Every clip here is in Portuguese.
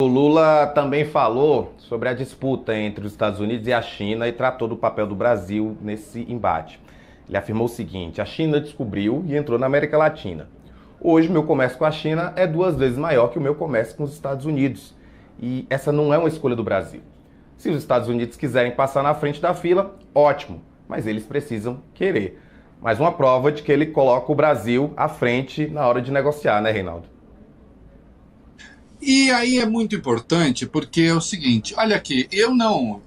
O Lula também falou sobre a disputa entre os Estados Unidos e a China e tratou do papel do Brasil nesse embate. Ele afirmou o seguinte: a China descobriu e entrou na América Latina. Hoje, meu comércio com a China é 2 vezes maior que o meu comércio com os Estados Unidos. E essa não é uma escolha do Brasil. Se os Estados Unidos quiserem passar na frente da fila, ótimo, mas eles precisam querer. Mais uma prova de que ele coloca o Brasil à frente na hora de negociar, né, Reinaldo? E aí é muito importante porque é o seguinte, olha aqui, eu não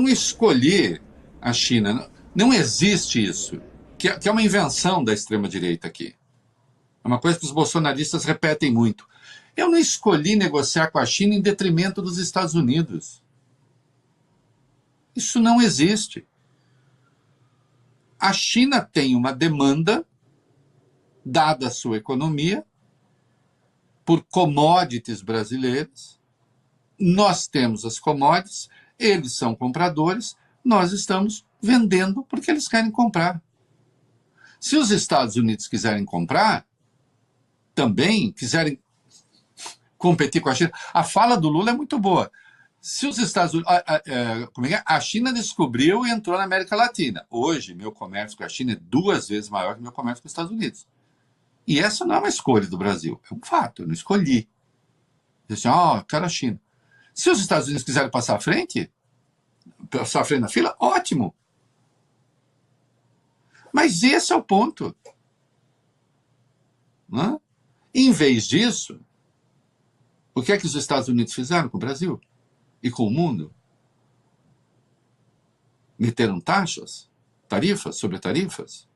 escolhi a China, não existe isso, que é uma invenção da extrema-direita aqui. É uma coisa que os bolsonaristas repetem muito. Eu não escolhi negociar com a China em detrimento dos Estados Unidos. Isso não existe. A China tem uma demanda, dada a sua economia, por commodities brasileiras. Nós temos as commodities, eles são compradores, nós estamos vendendo porque eles querem comprar. Se os Estados Unidos quiserem comprar, também quiserem competir com a China. A fala do Lula é muito boa. Se os Estados Unidos. A China descobriu e entrou na América Latina. Hoje, meu comércio com a China é 2 vezes maior que meu comércio com os Estados Unidos. E essa não é uma escolha do Brasil, é um fato, eu não escolhi. Eu disse, quero a China. Se os Estados Unidos quiserem passar à frente na fila, ótimo. Mas esse é o ponto. Né? Em vez disso, o que é que os Estados Unidos fizeram com o Brasil? E com o mundo? Meteram taxas, tarifas sobre tarifas.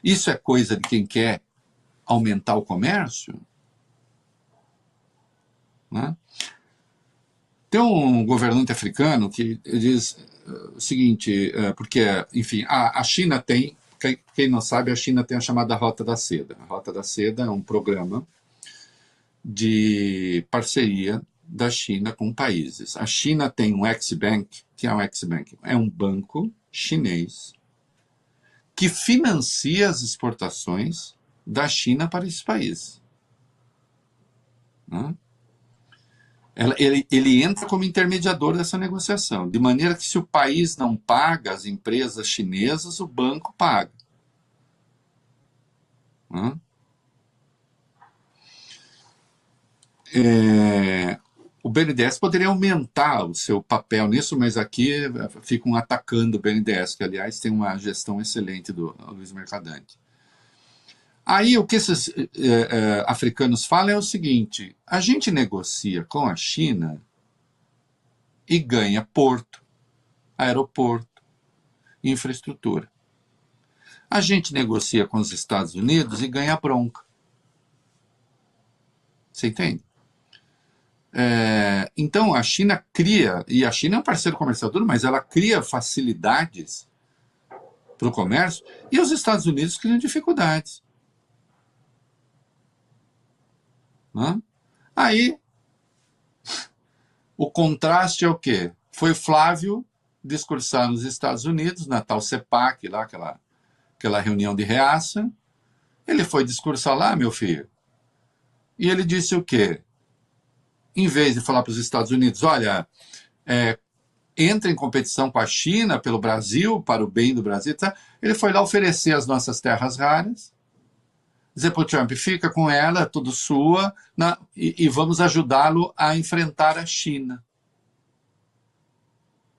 Isso é coisa de quem quer aumentar o comércio? Né? Tem um governante africano que diz o seguinte, porque, enfim, a China tem, quem não sabe, a China tem a chamada Rota da Seda. A Rota da Seda é um programa de parceria da China com países. A China tem um X-Bank, que é um X-Bank, é um banco chinês que financia as exportações da China para esses países. Né? Ele entra como intermediador dessa negociação, de maneira que se o país não paga as empresas chinesas, o banco paga. Né? O BNDES poderia aumentar o seu papel nisso, mas aqui ficam atacando o BNDES, que, aliás, tem uma gestão excelente do Luiz Mercadante. Aí o que esses africanos falam é o seguinte, a gente negocia com a China e ganha porto, aeroporto, infraestrutura. A gente negocia com os Estados Unidos e ganha bronca. Você entende? Então a China cria, e a China é um parceiro comercial duro, mas ela cria facilidades para o comércio e os Estados Unidos criam dificuldades. Né? Aí, o contraste é o quê? Foi Flávio discursar nos Estados Unidos, na tal CEPAC, lá, aquela reunião de reaça. Ele foi discursar lá, meu filho, e ele disse o quê? Em vez de falar para os Estados Unidos, olha, entra em competição com a China pelo Brasil, para o bem do Brasil, tá? Ele foi lá oferecer as nossas terras raras, dizer para o Trump, fica com ela, tudo sua, e vamos ajudá-lo a enfrentar a China,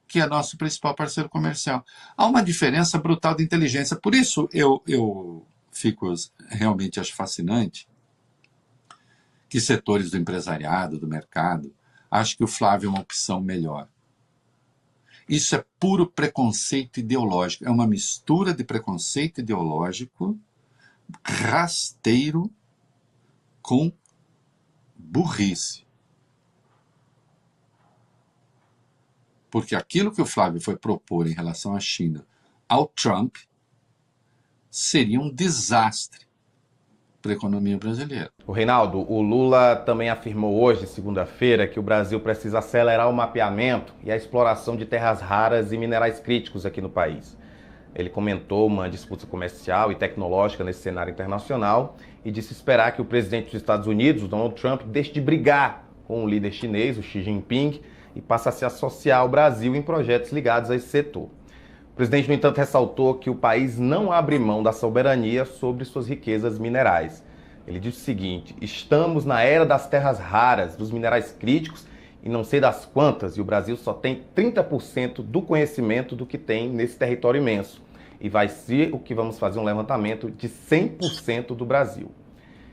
que é nosso principal parceiro comercial. Há uma diferença brutal de inteligência. Por isso eu fico, realmente acho fascinante que setores do empresariado, do mercado, acham que o Flávio é uma opção melhor. Isso é puro preconceito ideológico, é uma mistura de preconceito ideológico rasteiro com burrice. Porque aquilo que o Flávio foi propor em relação à China ao Trump seria um desastre para a economia brasileira. O Reinaldo, o Lula também afirmou hoje, segunda-feira, que o Brasil precisa acelerar o mapeamento e a exploração de terras raras e minerais críticos aqui no país. Ele comentou uma disputa comercial e tecnológica nesse cenário internacional e disse esperar que o presidente dos Estados Unidos, Donald Trump, deixe de brigar com o líder chinês, o Xi Jinping, e passa a se associar ao Brasil em projetos ligados a esse setor. O presidente, no entanto, ressaltou que o país não abre mão da soberania sobre suas riquezas minerais. Ele disse o seguinte: estamos na era das terras raras, dos minerais críticos e não sei das quantas, e o Brasil só tem 30% do conhecimento do que tem nesse território imenso. E vai ser o que vamos fazer um levantamento de 100% do Brasil.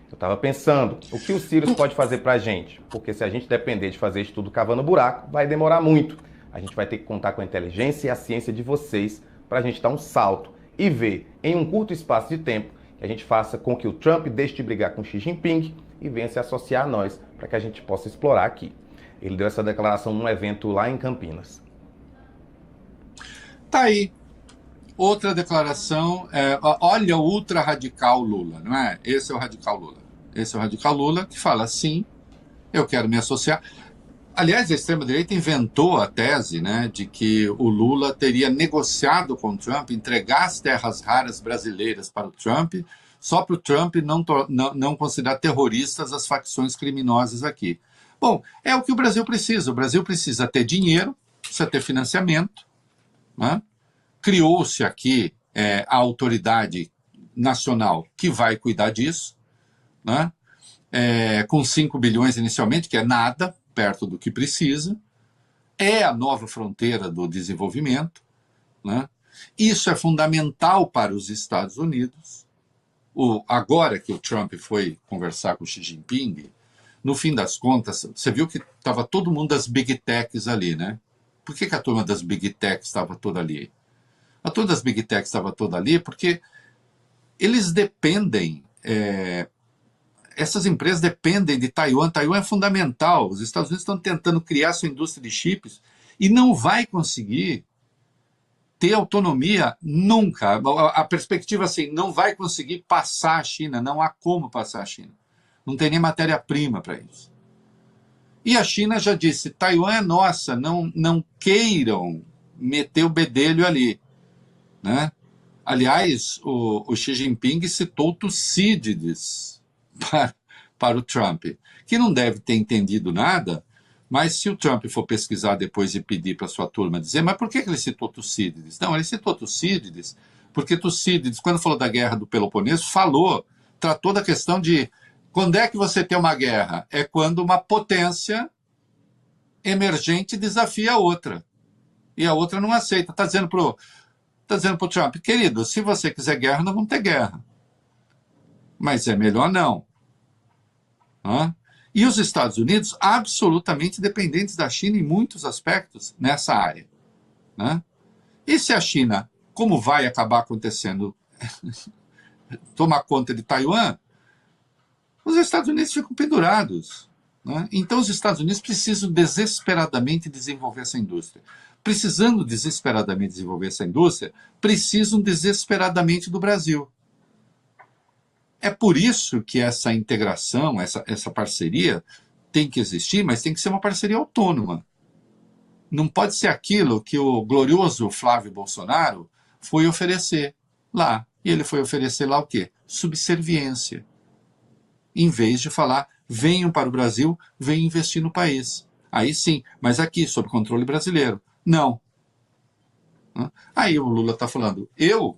Eu estava pensando, o que o Sirius pode fazer para a gente? Porque se a gente depender de fazer estudo cavando buraco, vai demorar muito. A gente vai ter que contar com a inteligência e a ciência de vocês para a gente dar um salto e ver, em um curto espaço de tempo, que a gente faça com que o Trump deixe de brigar com Xi Jinping e venha se associar a nós para que a gente possa explorar aqui. Ele deu essa declaração num evento lá em Campinas. Tá aí. Outra declaração, olha o ultra-radical Lula, não é? Esse é o radical Lula. Esse é o radical Lula que fala, sim, eu quero me associar. Aliás, a extrema-direita inventou a tese, né, de que o Lula teria negociado com o Trump, entregar as terras raras brasileiras para o Trump, só para o Trump não considerar terroristas as facções criminosas aqui. Bom, é o que o Brasil precisa. O Brasil precisa ter dinheiro, precisa ter financiamento, né? Criou-se aqui a autoridade nacional que vai cuidar disso, né? Com 5 bilhões inicialmente, que é nada, perto do que precisa. É a nova fronteira do desenvolvimento, né? Isso é fundamental para os Estados Unidos. Agora que o Trump foi conversar com o Xi Jinping, no fim das contas, você viu que estava todo mundo das Big Techs ali, né? Por que a turma das Big Techs estava toda ali? A turma das Big Techs estava toda ali porque eles dependem, essas empresas dependem de Taiwan. Taiwan é fundamental. Os Estados Unidos estão tentando criar sua indústria de chips e não vai conseguir ter autonomia nunca. A perspectiva assim, não vai conseguir passar a China, não há como passar a China. Não tem nem matéria-prima para isso. E a China já disse, Taiwan é nossa, não queiram meter o bedelho ali, né? Aliás, o Xi Jinping citou Tucídides para o Trump, que não deve ter entendido nada, mas se o Trump for pesquisar depois e pedir para sua turma dizer, mas por que ele citou Tucídides? Não, ele citou Tucídides porque Tucídides, quando falou da guerra do Peloponeso, tratou da questão de quando é que você tem uma guerra? É quando uma potência emergente desafia a outra. E a outra não aceita. Está dizendo para o Trump, querido, se você quiser guerra, nós vamos ter guerra. Mas é melhor não. E os Estados Unidos, absolutamente dependentes da China em muitos aspectos nessa área. E se a China, como vai acabar acontecendo, tomar conta de Taiwan, os Estados Unidos ficam pendurados. Então, os Estados Unidos precisam desesperadamente desenvolver essa indústria. Precisando desesperadamente desenvolver essa indústria, precisam desesperadamente do Brasil. É por isso que essa integração, essa parceria tem que existir, mas tem que ser uma parceria autônoma. Não pode ser aquilo que o glorioso Flávio Bolsonaro foi oferecer lá. E ele foi oferecer lá o quê? Subserviência. Em vez de falar, venham para o Brasil, venham investir no país. Aí sim, mas aqui, sob controle brasileiro. Não. Aí o Lula está falando, eu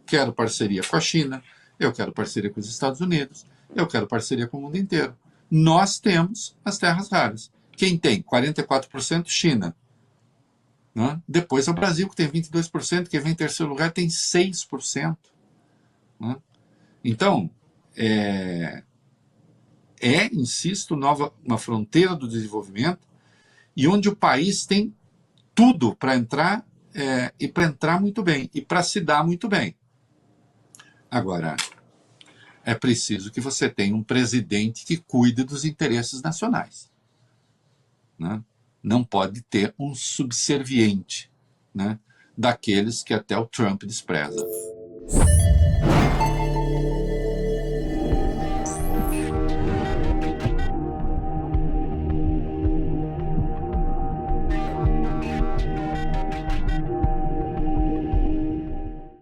quero parceria com a China, eu quero parceria com os Estados Unidos, eu quero parceria com o mundo inteiro. Nós temos as terras raras. Quem tem? 44% China. Depois é o Brasil, que tem 22%, quem vem em terceiro lugar tem 6%. Então, insisto, uma fronteira do desenvolvimento e onde o país tem tudo para entrar e para entrar muito bem e para se dar muito bem. Agora, é preciso que você tenha um presidente que cuide dos interesses nacionais. Não pode ter um subserviente, daqueles que até o Trump despreza.